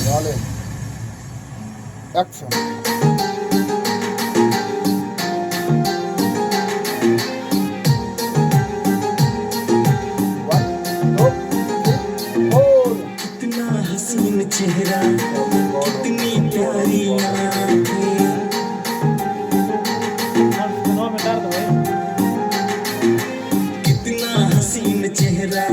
Rolling action. कितना हसीन चेहरा, कितनी प्यारी आँखें, कितना हसीन चेहरा,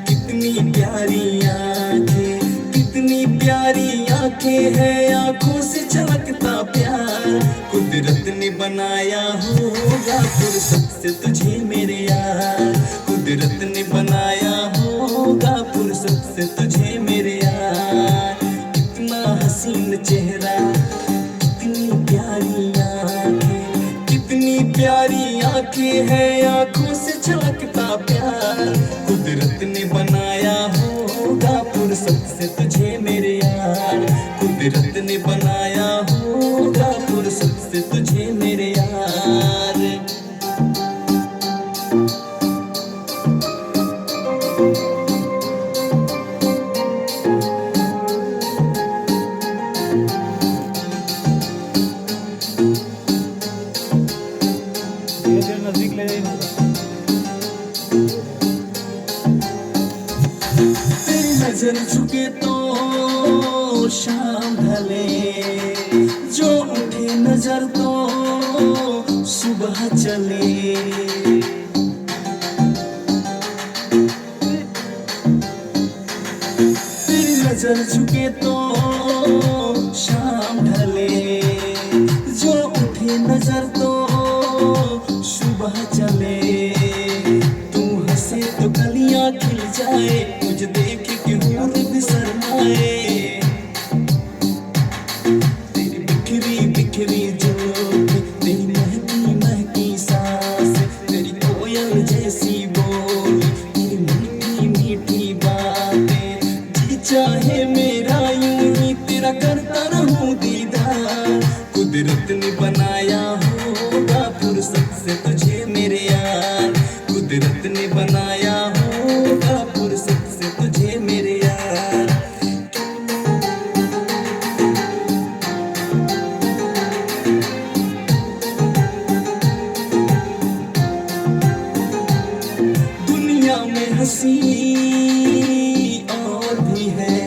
कितनी प्यारी आँखें, कितनी प्यारी आँखें हैं, आँखों से झलकता प्यार। कुदरत ने बनाया होगा फुर्सत से तुझे मेरे यार, कुदरत ने बनाया होगा फुर्सत से तुझे मेरे यार। कितना हसीन चेहरा, कितनी प्यारी आँखें, कितनी प्यारी आँखें हैं, आँखों से झलकता प्यार। कुदरत ने बनाया होगा फुर्सत से तुझे मेरे यार, कुदरत ने बनाया होगा फुर्सत से तुझे मेरे यार। नजदीक ले जाइए। तेरी नजर झुके तो शाम ढले, जो उठे नजर तो सुबह चले। तेरी नजर झुके तो शाम ढले, जो उठे नजर तो सुबह चले। तू हंसे तो कलियां खिल जाए, तुझे देख के हूर भी शर्माए। तेरी बिखरी बिखरी जोत, तेरी महकी महकी सांस, तेरी कोयल जैसी बोल, तेरी मीठी मीठी बातें। जी चाहे मेरा यूं ही तेरा करता रहूं दीदार। कुदरत ने बनाया होगा फुर्सत से तुझे मेरे यार, कुदरत ने बनाया होगा फुर्सत से तुझे मेरे यार। दुनिया में हंसी और भी है,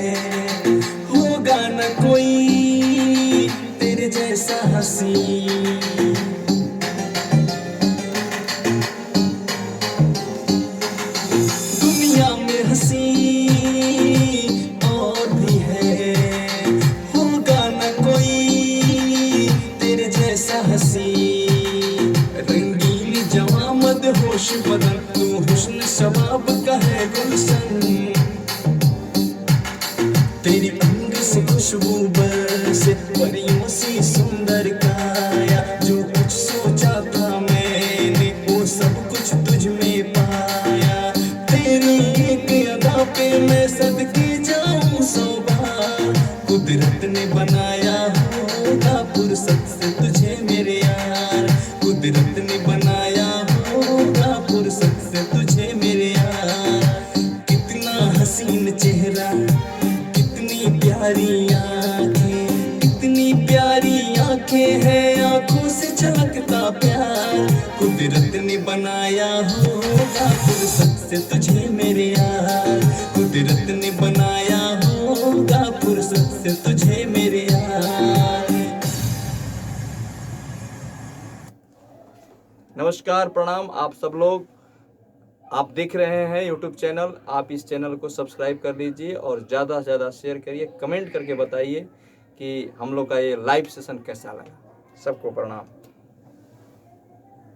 होगा न कोई तेरे जैसा हंसी। दुनिया में हंसी और भी है, होगा न कोई तेरे जैसा हंसी। रंगीन जवां मदहोश बदन, तू हुस्न शबाब का है गुलशन। तेरी अंग से खुशबू बरसे, परियों सी सुंदर काया। जो कुछ सोचा था मैंने वो सब कुछ तुझ में पाया। तेरी एक अदा पे मैं सदके जाऊं 100 बार। कुदरत ने बनाया होगा फुर्सत से तुझे मेरे यार, कुदरत ने बनाया होगा फुर्सत से तुझे मेरे यार। कितना हसीन चेहरा, कितनी प्यारी आँखें, कितनी प्यारी आँखें हैं, आँखों से झलकता प्यार। कुदरत ने बनाया होगा फुर्सत से तुझे मेरे यार, कुदरत ने बनाया होगा फुर्सत से तुझे मेरे यार। नमस्कार, प्रणाम आप सब लोग। आप देख रहे हैं यूट्यूब चैनल। आप इस चैनल को सब्सक्राइब कर लीजिए और ज़्यादा से ज़्यादा शेयर करिए, कमेंट करके बताइए कि हम लोग का ये लाइव सेशन कैसा लगा। सबको प्रणाम।